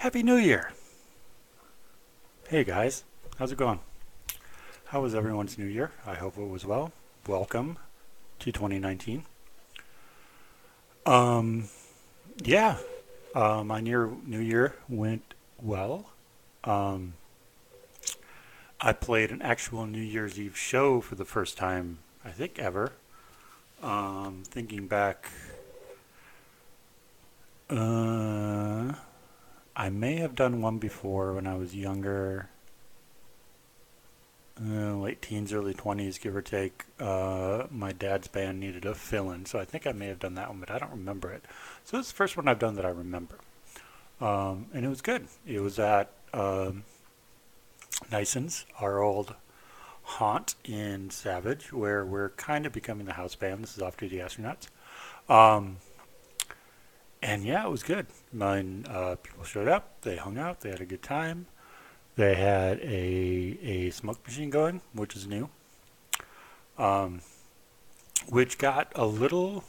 Happy New Year! Hey guys, how's it going? How was everyone's New Year? I hope it was well. Welcome to 2019. Um, yeah, my New Year went well. Um, I played an actual New Year's Eve show for the first time, I think, ever. Thinking back, uh, I may have done one before when I was younger, late teens, early 20s, give or take. My dad's band needed a fill in, so I think I may have done that one, but I don't remember it. So it's the first one I've done that I remember. And it was good. It was at Nison's, our old haunt in Savage, where we're kind of becoming the house band. This is Off Duty Astronauts. Um, and yeah, it was good. People showed up, they hung out, they had a good time. They had a smoke machine going, which is new. Um, which got a little,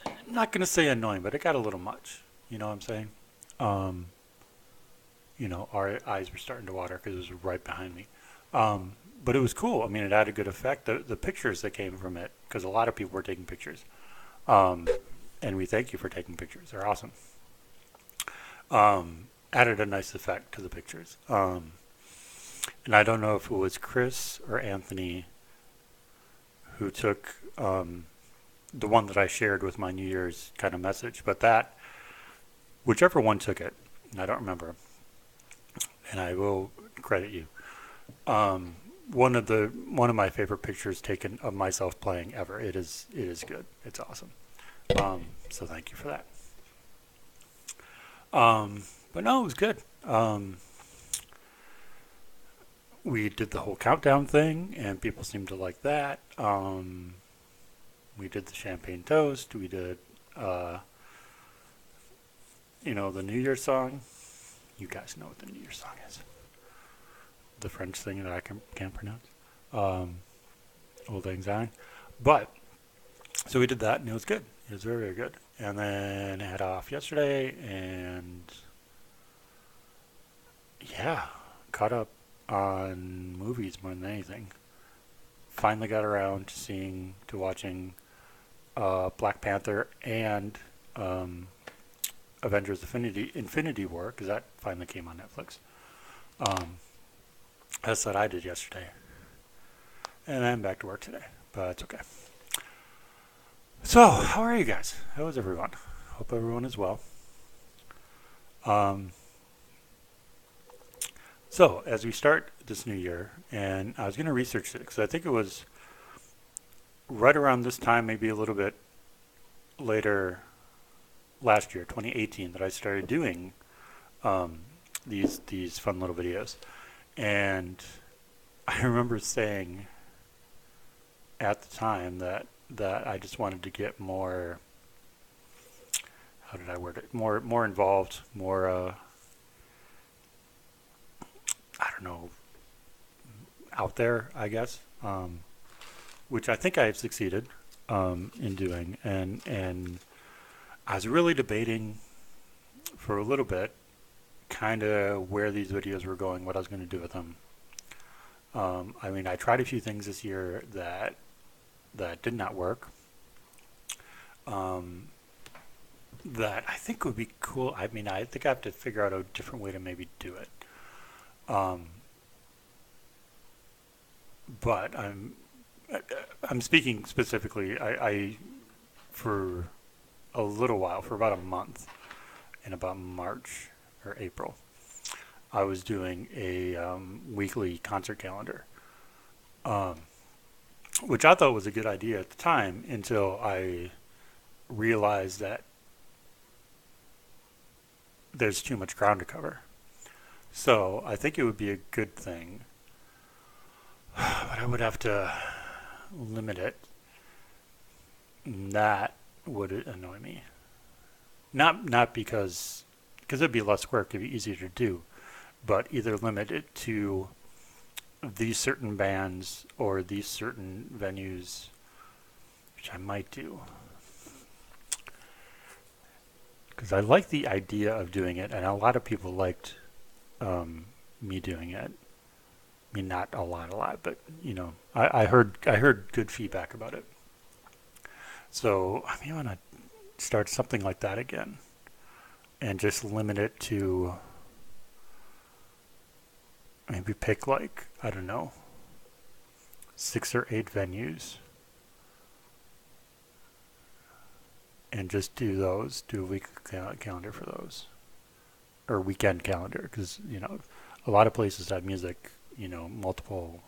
I'm not going to say annoying, but it got a little much. You know what I'm saying? Um, our eyes were starting to water because it was right behind me. But it was cool. I mean, it had a good effect. The pictures that came from it, because a lot of people were taking pictures. Um, and we thank you for taking pictures. They're awesome. Added a nice effect to the pictures. And I don't know if it was Chris or Anthony who took the one that I shared with my New Year's kind of message, but whichever one took it, I don't remember, and I will credit you. Um, one of my favorite pictures taken of myself playing ever. It is good. It's awesome. So thank you for that. But no, it was good. We did the whole countdown thing, and people seemed to like that. We did the champagne toast. We did, uh, the New Year's song. You guys know what the New Year's song is. The French thing that I can't pronounce. Um, Old Lang Syne. But, so we did that, and it was good. It was very, very good. And then I had off yesterday, and yeah, caught up on movies more than anything. Finally got around to watching Black Panther and um, Avengers Infinity War, because that finally came on Netflix. Um, that's what I did yesterday. And I'm back to work today, but it's okay. So, how are you guys? How is everyone? Hope everyone is well. Um, so, as we start this new year, and I was going to research it because I think it was right around this time, maybe a little bit later last year, 2018, that I started doing um, these fun little videos. And I remember saying at the time that I just wanted to get more. How did I word it? More involved, more. I don't know, out there, I guess. Which I think I have succeeded in doing, and I was really debating for a little bit, kind of where these videos were going, what I was going to do with them. I mean, I tried a few things this year that did not work. Um, that I think would be cool. I mean, I think I have to figure out a different way to maybe do it. Um, but I'm speaking specifically. I for a little while, for about a month, in about March or April, I was doing a weekly concert calendar, um, which I thought was a good idea at the time until I realized that there's too much ground to cover. So I think it would be a good thing, but I would have to limit it. That would annoy me. Not because it'd be less work, it'd be easier to do, but either limit it to these certain bands or these certain venues, which I might do. because I like the idea of doing it, and a lot of people liked me doing it. I mean, not a lot, but I heard good feedback about it. So I may want to start something like that again, and just limit it to maybe pick like, I don't know, 6 or 8 venues, and just do those. Do a week calendar for those, or weekend calendar, because a lot of places have music, multiple,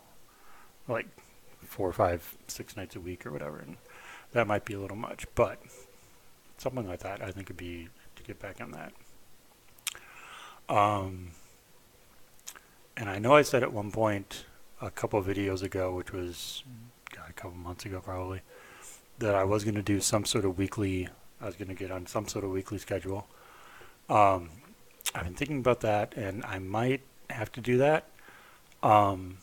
like 4, 5, 6 nights a week or whatever, and that might be a little much, but something like that I think would be to get back on that. Um, and I know I said at one point a couple of videos ago, which was God, a couple months ago probably, that I was going to do some sort of weekly. I was going to get on some sort of weekly schedule. Um, I've been thinking about that, and I might have to do that. Um,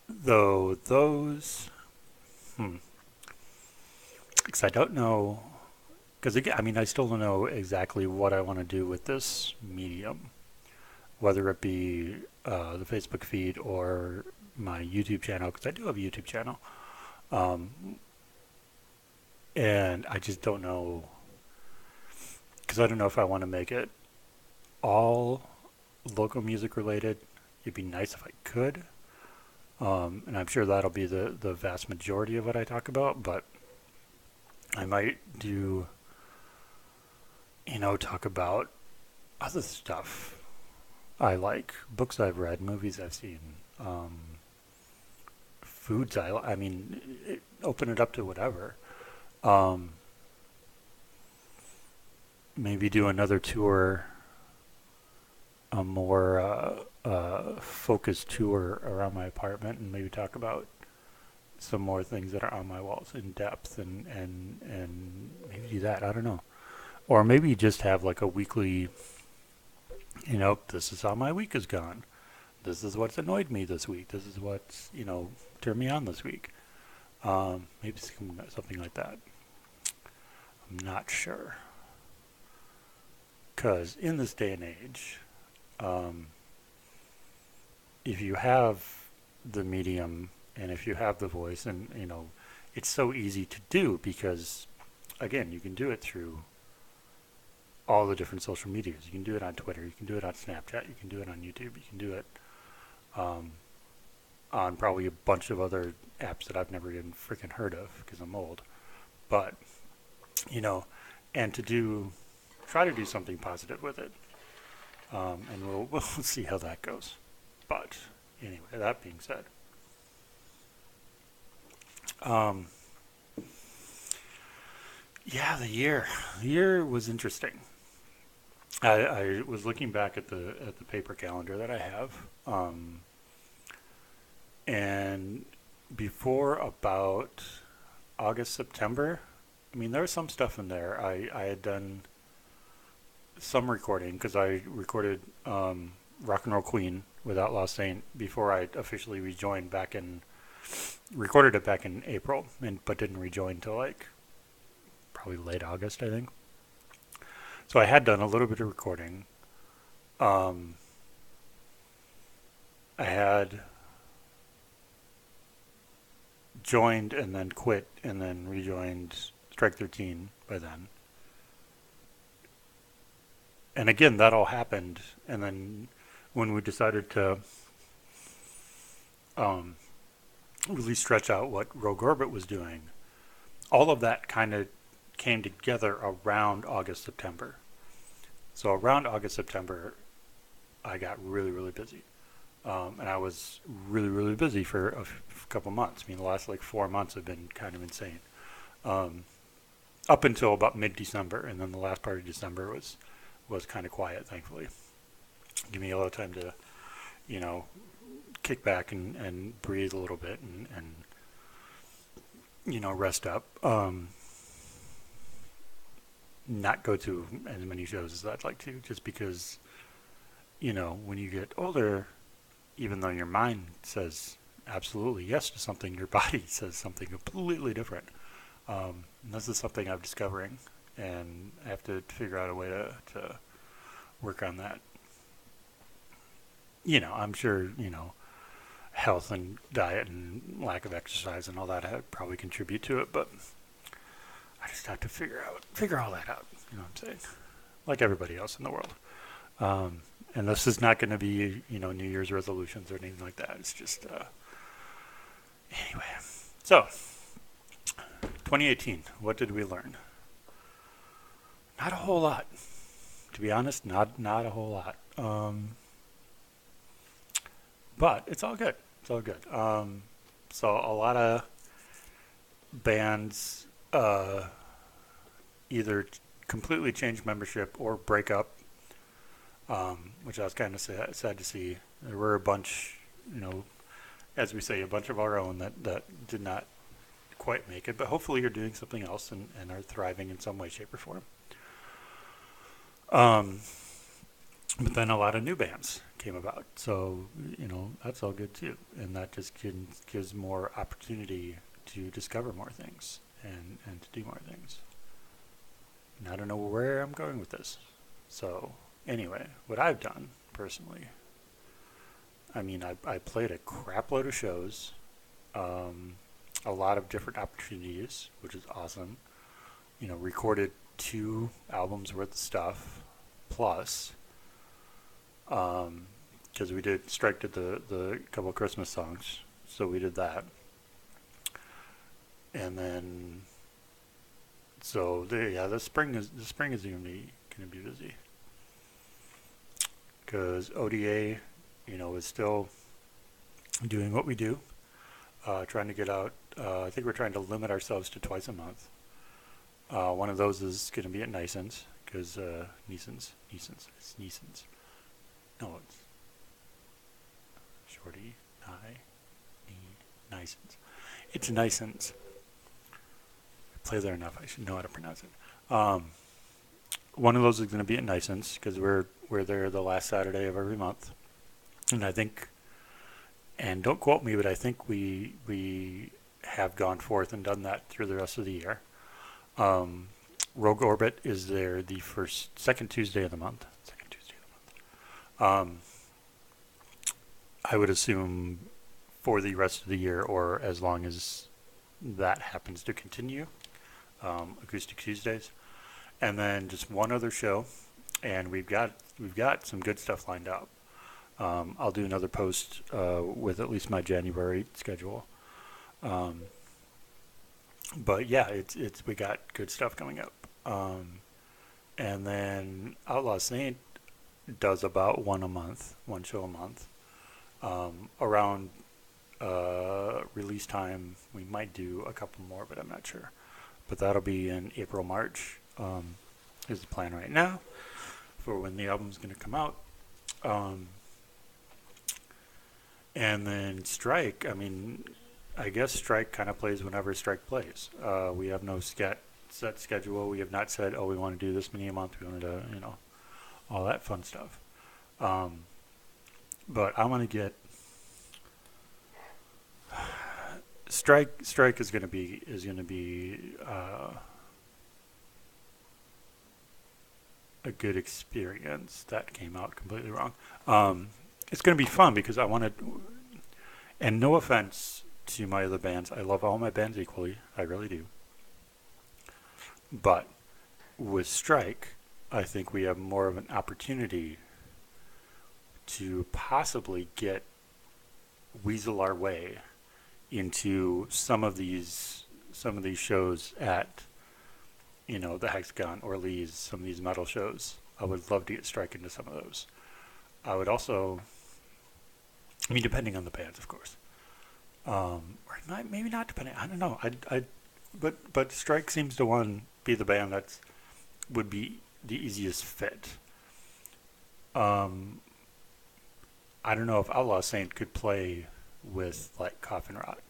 though those, because I don't know, because again, I mean, I still don't know exactly what I want to do with this medium, whether it be the Facebook feed or my YouTube channel, because I do have a YouTube channel. Um, and I just don't know, because I don't know if I want to make it all local music related. It'd be nice if I could. And I'm sure that'll be the vast majority of what I talk about, but I might do, talk about other stuff I like, books I've read, movies I've seen, um, foods I mean, open it up to whatever. Um, maybe do another tour, a more focused tour around my apartment, and maybe talk about some more things that are on my walls in depth, and maybe do that. I don't know. Or maybe just have like a weekly, this is how my week has gone. This is what's annoyed me this week. This is what's, turned me on this week. Maybe something like that. I'm not sure. Because in this day and age, um, if you have the medium and if you have the voice, and, it's so easy to do because, again, you can do it through all the different social medias. You can do it on Twitter. You can do it on Snapchat. You can do it on YouTube. You can do it um, on probably a bunch of other apps that I've never even freaking heard of because I'm old. But, and try to do something positive with it. And we'll see how that goes. But anyway, that being said, um, yeah, the year was interesting. I was looking back at the paper calendar that I have, and before about August, September, I mean, there was some stuff in there. I had done some recording because I recorded Rock and Roll Queen with Outlaw Saint before I officially rejoined recorded it back in April, but didn't rejoin till like probably late August, I think. So I had done a little bit of recording. Um, I had joined and then quit and then rejoined Strike 13 by then. And again, that all happened. And then when we decided to um, really stretch out what Rogue Orbit was doing, all of that kind of came together around August, September. So around August, September, I got really, really busy. And I was really, really busy for a couple months. I mean, the last like 4 months have been kind of insane. Um, Up until about mid-December, and then the last part of December was kind of quiet, thankfully. Give me a little time to, you know, kick back and breathe a little bit and rest up. Not go to as many shows as I'd like to, just because, when you get older, even though your mind says absolutely yes to something, your body says something completely different. And this is something I'm discovering, and I have to figure out a way to work on that. I'm sure, health and diet and lack of exercise and all that probably contribute to it, but I just have to figure all that out. You know what I'm saying? Like everybody else in the world. And this is not going to be, New Year's resolutions or anything like that. It's just, anyway. So, 2018, what did we learn? Not a whole lot. To be honest, not a whole lot. But it's all good. It's all good. So a lot of bands either completely change membership or break up, which I was kind of sad to see. There were a bunch, as we say, a bunch of our own that did not quite make it, but hopefully you're doing something else and are thriving in some way, shape, or form. But then a lot of new bands came about, so that's all good too, and that just gives more opportunity to discover more things and to do more things. And I don't know where I'm going with this. So anyway, what I've done personally, I played a crap load of shows, a lot of different opportunities, which is awesome. Recorded 2 albums worth of stuff, plus, because Strike did the couple of Christmas songs, so we did that. And then, so the spring is gonna be busy, because ODA, is still doing what we do, trying to get out. I think we're trying to limit ourselves to twice a month. One of those is going to be at Nison's, because Nison's. No, it's Shorty, Nison's. It's Nison's. I play there enough, I should know how to pronounce it. One of those is going to be at Nison's, because we're there the last Saturday of every month. And I think, and don't quote me, but I think we have gone forth and done that through the rest of the year. Rogue Orbit is there the second Tuesday of the month. I would assume for the rest of the year, or as long as that happens to continue, Acoustic Tuesdays, and then just one other show, and we've got some good stuff lined up. I'll do another post with at least my January schedule. But yeah, it's we got good stuff coming up. And then Outlaw Saint does about one show a month. Around release time, we might do a couple more, but I'm not sure. But that'll be in April, March, is the plan right now for when the album's going to come out. And then Strike, I guess Strike kind of plays whenever Strike plays. We have no set schedule. We have not said, we want to do this many a month. We want to, all that fun stuff. But I want to get Strike is going to be a good experience. That came out completely wrong. It's going to be fun because I want to, and no offense to my other bands, I love all my bands equally, I really do. But with Strike, I think we have more of an opportunity to possibly weasel our way into some of these shows at, the Hexagon or Lee's, some of these metal shows. I would love to get Strike into some of those. I would also, depending on the bands, of course. Or maybe not depending. I don't know. But Strike seems to be the band that would be the easiest fit. I don't know if Outlaw Saint could play with like Coffin Rot.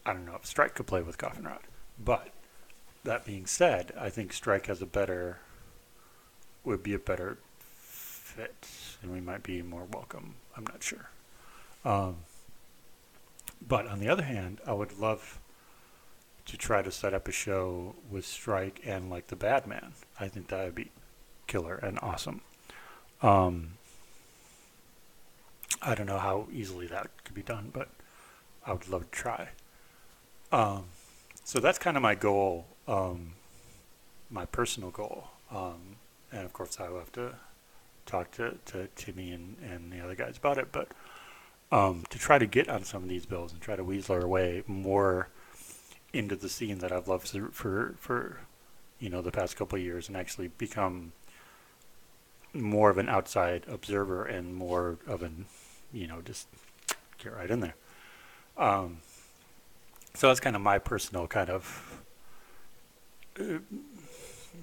I don't know if Strike could play with Coffin Rot. But that being said, I think Strike would be a better fit, and we might be more welcome. I'm not sure. But on the other hand, I would love to try to set up a show with Strike and like the Bad Man. I think that would be killer and awesome. Um, I don't know how easily that could be done, but I would love to try. Um, so that's kind of my goal, my personal goal. And of course, I will have to talk to Timmy and the other guys about it, but to try to get on some of these bills and try to weasel our way more into the scene that I've loved for the past couple of years, and actually become more of an outside observer and more of an just get right in there. Um, so that's kind of my personal kind of uh,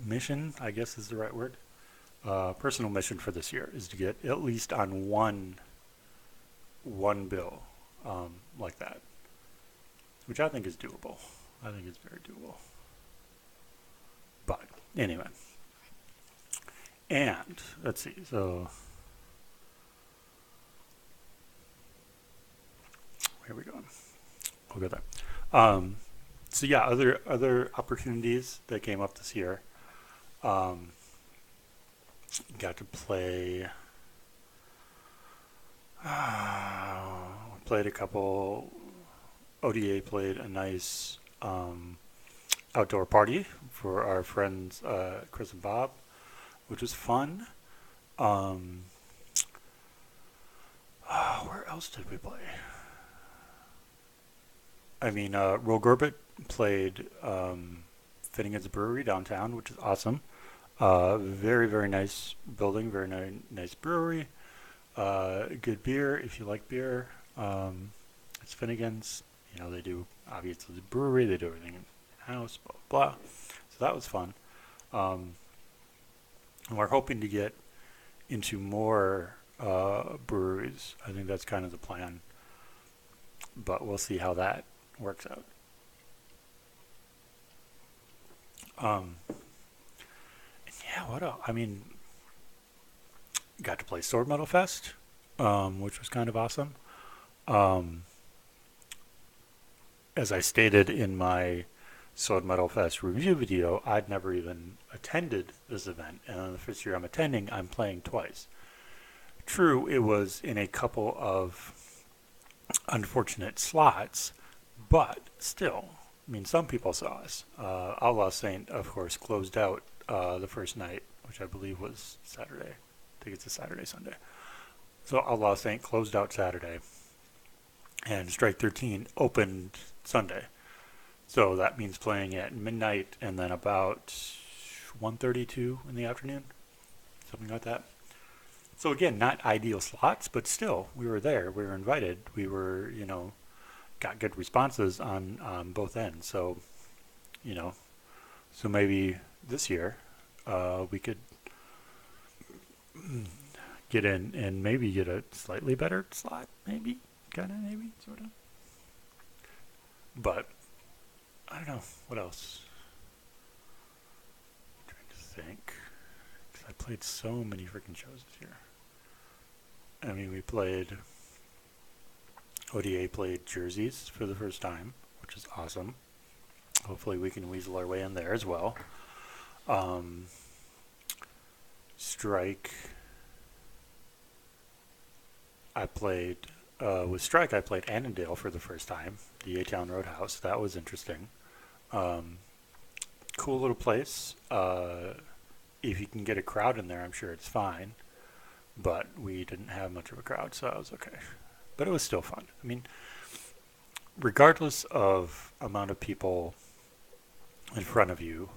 mission, I guess is the right word. Personal mission for this year is to get at least on one bill like that, which I think is doable. I think it's very doable. But anyway, and let's see. So where are we going? We'll go there. So yeah, other opportunities that came up this year. Um, got to play. Played a couple. ODA played a nice outdoor party for our friends Chris and Bob, which was fun. Um, where else did we play? I mean, Rogue Orbit played Finnegan's Brewery downtown, which is awesome. Very, very nice building, very nice brewery. Good beer if you like beer. It's Finnegan's. They do obviously the brewery. They do everything in house. Blah blah. Blah. So that was fun. And we're hoping to get into more breweries. I think that's kind of the plan. But we'll see how that works out. Yeah, what else? I mean, got to play Sword Metal Fest, which was kind of awesome. Um, as I stated in my Sword Metal Fest review video, I'd never even attended this event, and on the first year I'm attending, I'm playing twice. True, it was in a couple of unfortunate slots, but still, I mean, some people saw us. Outlaw Saint, of course, closed out the first night, which I believe was Saturday. I think it's a Saturday, Sunday. So Outlaw Saint closed out Saturday, and Strike 13 opened Sunday. So that means playing at midnight and then about 1:32 in the afternoon, something like that. So again, not ideal slots, but still, we were there. We were invited. We were, got good responses on both ends. So, you know, so maybe this year we could get in and maybe get a slightly better slot, maybe, kind of, maybe, sort of. But I don't know what else. I'm trying to think, 'cause I played so many freaking shows this year. I mean, we played ODA played Jerseys for the first time, which is awesome. Hopefully, we can weasel our way in there as well. Um, Strike. I played with Strike. I played Annandale for the first time, the A-Town Roadhouse. That was interesting. Um, cool little place. If you can get a crowd in there, I'm sure it's fine. But we didn't have much of a crowd, so that was okay. But it was still fun. I mean, regardless of amount of people in front of you,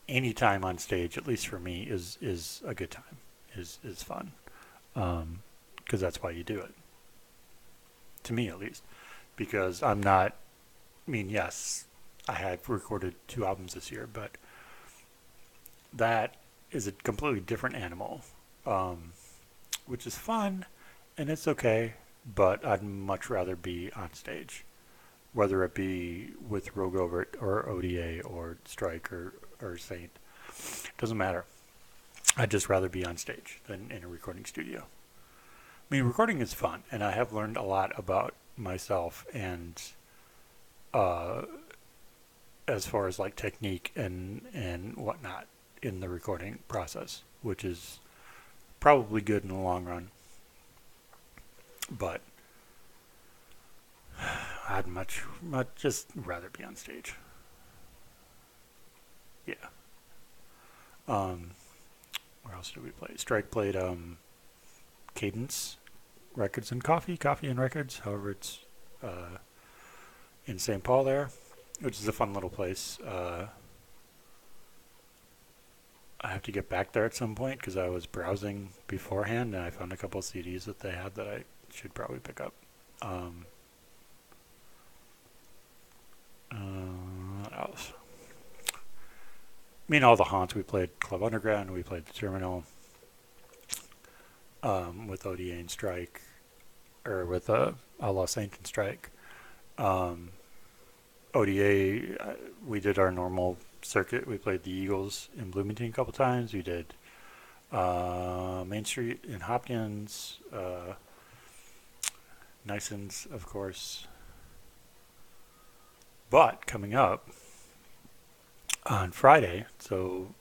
any time on stage, at least for me, is a good time. Is fun. Because that's why you do it. To me, at least. Because I'm not. I mean, yes, I had recorded 2 albums this year, but that is a completely different animal, which is fun, and it's okay, but I'd much rather be on stage, whether it be with Rogue Overt or ODA or Strike or Saint. Doesn't matter. I'd just rather be on stage than in a recording studio. I mean, recording is fun, and I have learned a lot about myself and as far as like technique and whatnot in the recording process, which is probably good in the long run. But I'd much just rather be on stage. Yeah. Where else did we play? Strike played Cadence Records and Coffee and Records, however it's in St. Paul there, which is a fun little place. I have to get back there at some point because I was browsing beforehand and I found a couple of CDs that they had that I should probably pick up. What else? I mean, all the haunts. We played Club Underground, we played the Terminal with ODA and Strike, or with Allah Saint and Strike. ODA, we did our normal circuit. We played the Eagles in Bloomington a couple times. We did Main Street in Hopkins, Nison's, of course. But coming up on Friday, so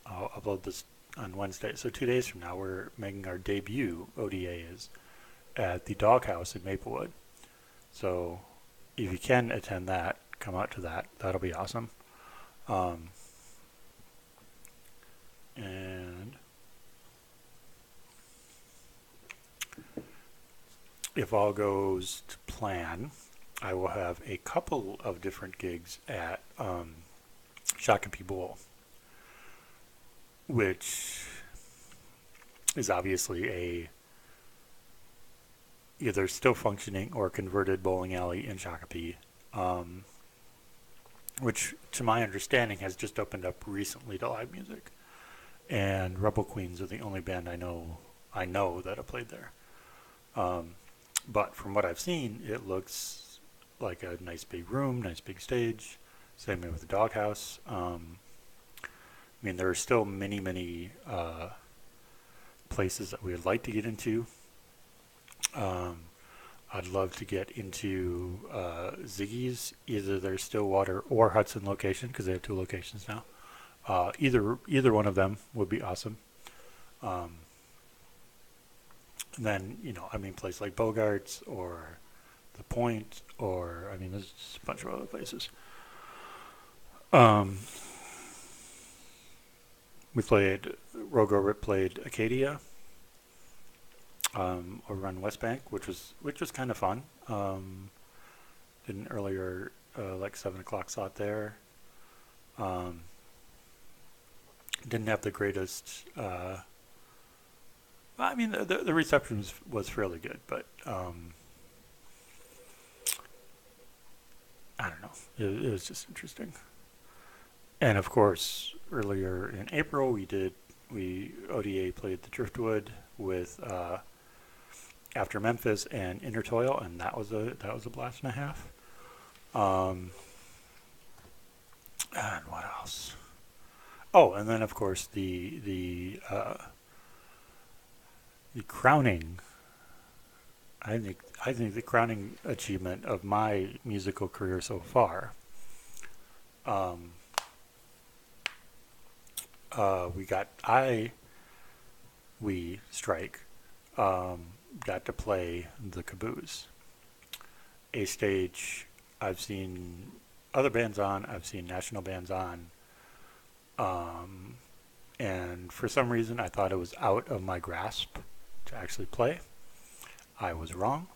I'll upload this on Wednesday. So 2 days from now, we're making our debut, ODA is, at the Doghouse in Maplewood. So if you can attend that, come out to that. That'll be awesome. And if all goes to plan, I will have a couple of different gigs at Shakopee Bowl, which is obviously a either still functioning or converted bowling alley in Shakopee, which to my understanding has just opened up recently to live music. And Rebel Queens are the only band I know that have played there. But from what I've seen, it looks like a nice big room, nice big stage. Same way with the Doghouse. I mean, there are still many places that we would like to get into. I'd love to get into Ziggy's, either their Stillwater or Hudson location, because they have 2 locations now. Either one of them would be awesome. And then, I mean, places like Bogart's or The Point, or, I mean, there's just a bunch of other places. Rogo Rip played Acadia over on West Bank, which was kind of fun. Did an earlier, like 7 o'clock slot there. Didn't have the greatest. I mean, the reception was fairly good, but I don't know. It was just interesting. And of course, earlier in April, ODA played the Driftwood with After Memphis and Inner Toil, and that was a blast and a half. And what else? Oh, and then of course the crowning. I think the crowning achievement of my musical career so far. Strike got to play the Caboose, a stage I've seen other bands on, I've seen national bands on, and for some reason I thought it was out of my grasp to actually play. I was wrong.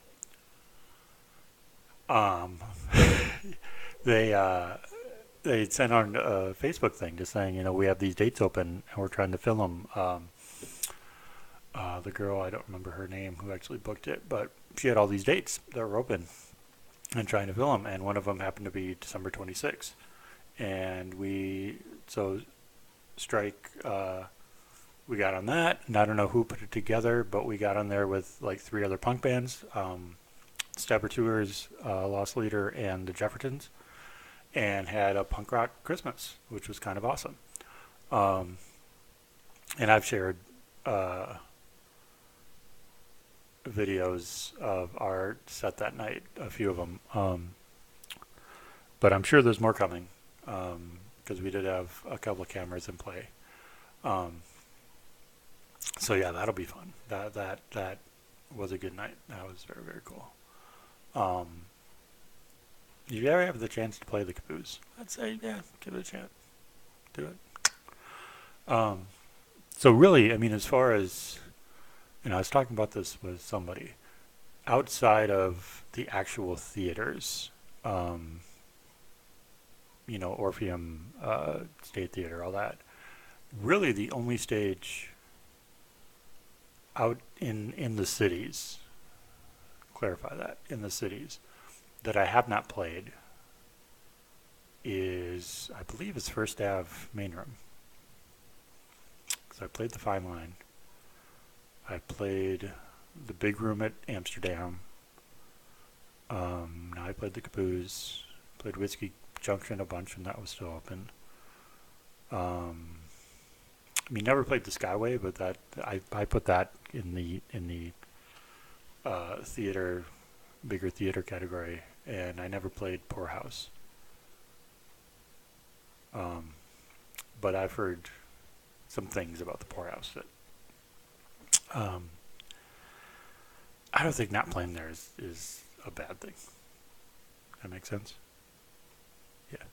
They sent on a Facebook thing just saying, we have these dates open and we're trying to fill them. The girl, I don't remember her name, who actually booked it, but she had all these dates that were open and trying to fill them, and one of them happened to be December 26th. And Strike, we got on that, and I don't know who put it together, but we got on there with like 3 other punk bands, Stabber Tours, Lost Leader, and the Jeffersons, and had a punk rock Christmas, which was kind of awesome. And I've shared videos of our set that night, a few of them, but I'm sure there's more coming. because we did have a couple of cameras in play. Um, so yeah, that'll be fun. That was a good night. That was very, very cool. Um, if you ever have the chance to play the Caboose, I'd say yeah, give it a chance. Do it. Um, so really, I mean, as far as I was talking about this with somebody outside of the actual theaters. Um, Orpheum, State Theater, all that. Really, the only stage out in the cities, clarify that, in the cities, that I have not played is, I believe it's First Ave Main Room. Because I played the Fine Line. I played the Big Room at Amsterdam. Now I played the Caboose. Played Whiskey Junction a bunch, and that was still open. I mean, never played the Skyway, but that I put that in the theater, bigger theater category, and I never played Poorhouse. But I've heard some things about the Poorhouse that I don't think not playing there is a bad thing. That makes sense? Yeah.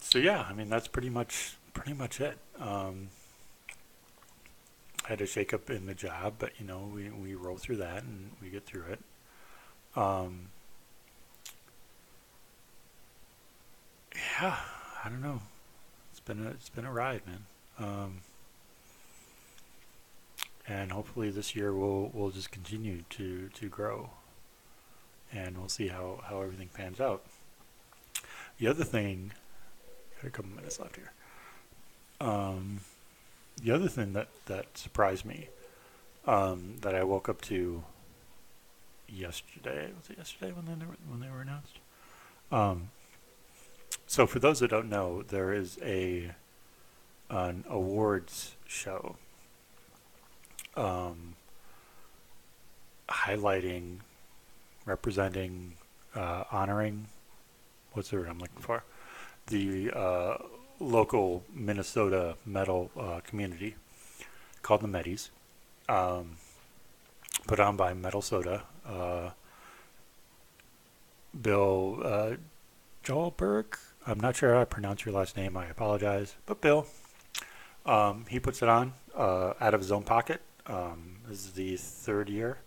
So yeah, I mean that's pretty much it. I had a shake up in the job, but we roll through that and we get through it. Um, yeah, I don't know. It's been a ride, man. And hopefully this year we'll just continue to grow, and we'll see how everything pans out. The other thing, got a couple minutes left here. The other thing that surprised me, that I woke up to yesterday. Was it yesterday when they were announced? So for those that don't know, there is an awards show, highlighting, representing, honoring. What's the word I'm looking for? The local Minnesota metal community called the Medis, put on by Metal Soda. Bill Joelberg. I'm not sure how I pronounce your last name. I apologize. But Bill, he puts it on out of his own pocket. This is the third year.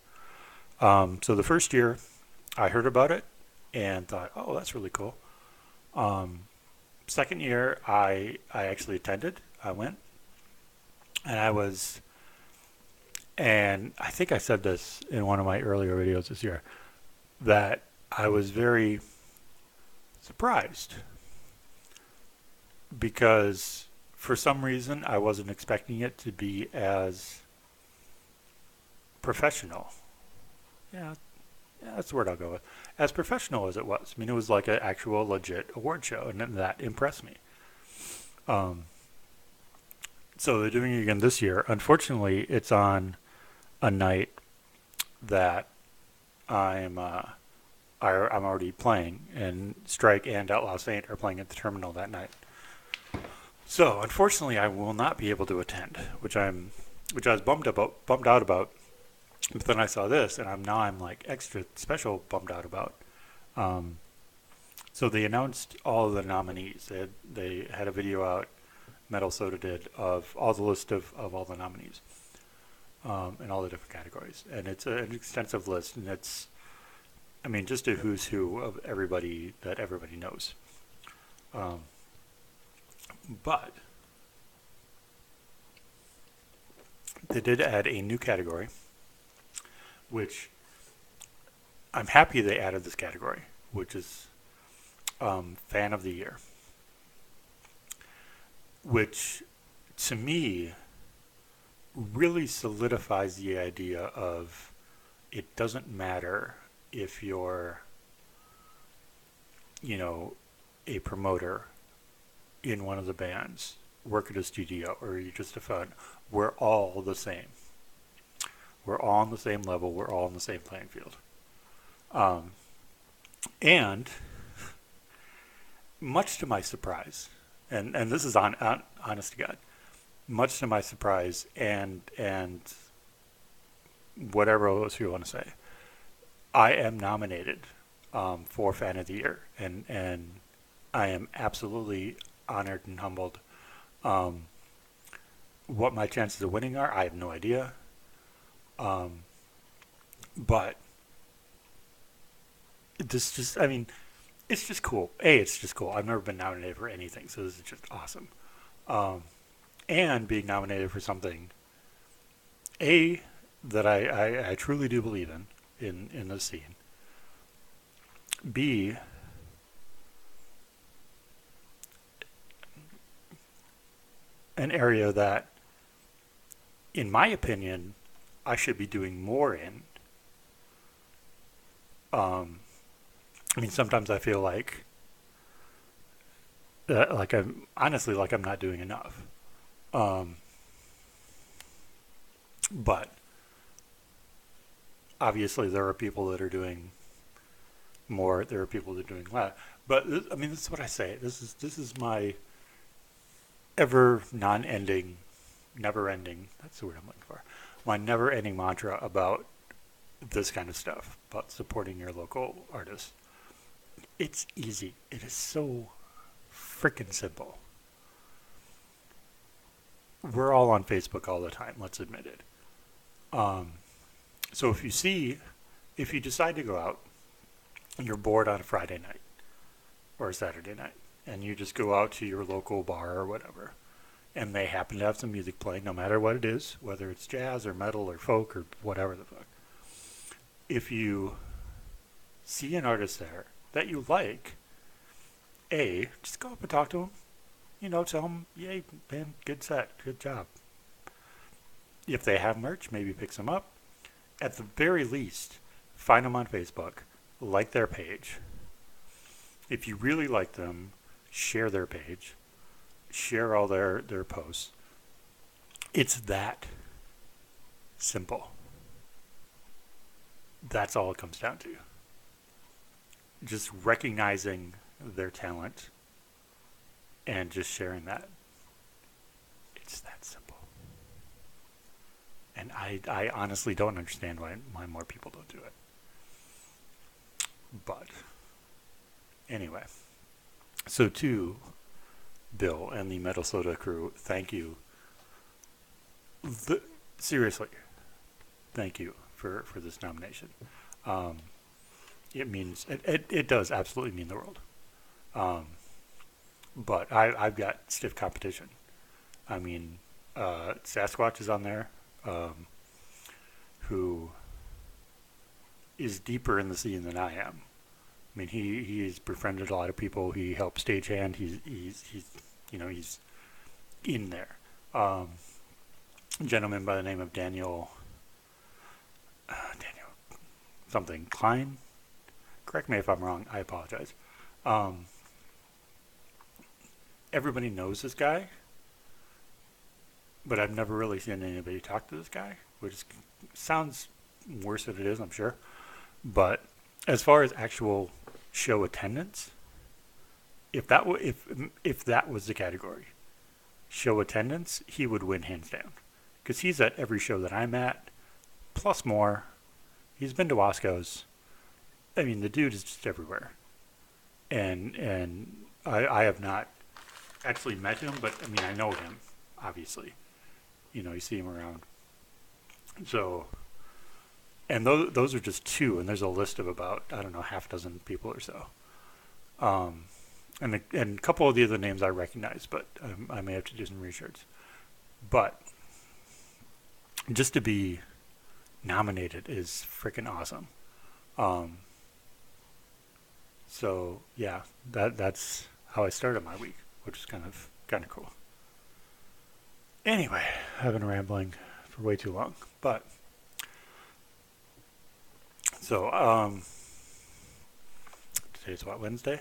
So the first year, I heard about it and thought, oh, that's really cool. Second year, I actually attended. I went, and I think I said this in one of my earlier videos this year, that I was very surprised because for some reason I wasn't expecting it to be as professional. Yeah, that's the word I'll go with. As professional as it was. I mean, it was like an actual legit award show, and that impressed me. So they're doing it again this year. Unfortunately, it's on a night that I'm already playing, and Strike and Outlaw Saint are playing at the Terminal that night. So unfortunately, I will not be able to attend, which I was bummed out about. But then I saw this, and I'm like extra special bummed out about. So they announced all of the nominees. They had a video out, Metal Soda did, of all the list of all the nominees, in all the different categories, and it's an extensive list, and it's, I mean, just a who's who of everybody that everybody knows. But they did add a new category, which I'm happy they added this category, which is Fan of the Year, which to me really solidifies the idea of it doesn't matter if you're, a promoter in one of the bands, work at a studio, or you're just a fan. We're all the same. We're all on the same level. We're all on the same playing field. And much to my surprise, and this is on honest to God, much to my surprise, and whatever else you want to say, I am nominated for Fan of the Year, and I am absolutely honored and humbled. Um, what my chances of winning are, I have no idea. Um, but this just, I mean, it's just cool. It's just cool. I've never been nominated for anything, so this is just awesome. Um, and being nominated for something, A, that I truly do believe in this scene. B, an area that, in my opinion, I should be doing more in. Um, I mean, sometimes I feel like I'm honestly like I'm not doing enough. Um, but obviously, there are people that are doing more. There are people that are doing less. But I mean, this is what I say. This is my ever non-ending, never-ending. That's the word I'm looking for. My never-ending mantra about this kind of stuff, about supporting your local artists. It's easy. It is so freaking simple. We're all on Facebook all the time. Let's admit it. Um, so if you decide to go out and you're bored on a Friday night or a Saturday night, and you just go out to your local bar or whatever, and they happen to have some music playing, no matter what it is, whether it's jazz or metal or folk or whatever the fuck. If you see an artist there that you like, just go up and talk to them. Tell them, yay, man, good set, good job. If they have merch, maybe pick some up. At the very least, find them on Facebook, like their page. If you really like them, share their page, share all their posts. It's that simple. That's all it comes down to. Just recognizing their talent and just sharing that. It's that simple. And I honestly don't understand why more people don't do it. But anyway, so to Bill and the Metal Soda crew, thank you. Seriously, thank you for this nomination. Um, it does absolutely mean the world. Um, but I've got stiff competition. I mean, Sasquatch is on there, um, who is deeper in the scene than I am. I mean, he's befriended a lot of people. He helped stagehand. He's in there. A gentleman by the name of Daniel something Klein. Correct me if I'm wrong. I apologize. Um, Everybody knows this guy, but I've never really seen anybody talk to this guy, which sounds worse than it is, I'm sure. But as far as actual show attendance, if that was the category, show attendance, he would win hands down, because he's at every show that I'm at, plus more. He's been to Wasco's. I mean, the dude is just everywhere, and I have not actually met him, but I mean, I know him, obviously. You see him around. So, and those are just two, and there's a list of about, I don't know, half dozen people or so. Um, and a couple of the other names I recognize, but I may have to do some research. But just to be nominated is freaking awesome. Um, so yeah, that's how I started my week, which is kind of cool. Anyway, I've been rambling for way too long, but so today's what, Wednesday.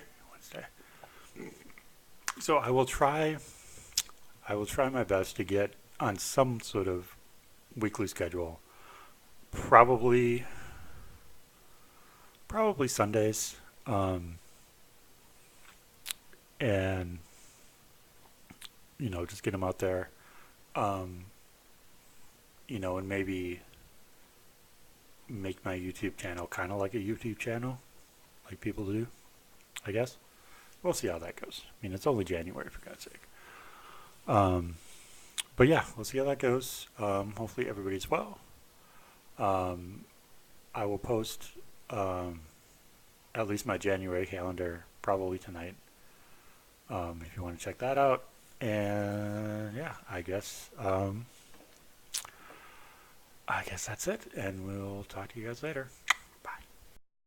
So I will try my best to get on some sort of weekly schedule. Probably Sundays. um, and just get them out there, um, and maybe make my YouTube channel kind of like a YouTube channel, like people do, I guess. We'll see how that goes. I mean, it's only January, for God's sake. Um, but yeah, we'll see how that goes. Hopefully everybody's well. Um, I will post at least my January calendar probably tonight, if you want to check that out. And yeah, I guess that's it, and we'll talk to you guys later.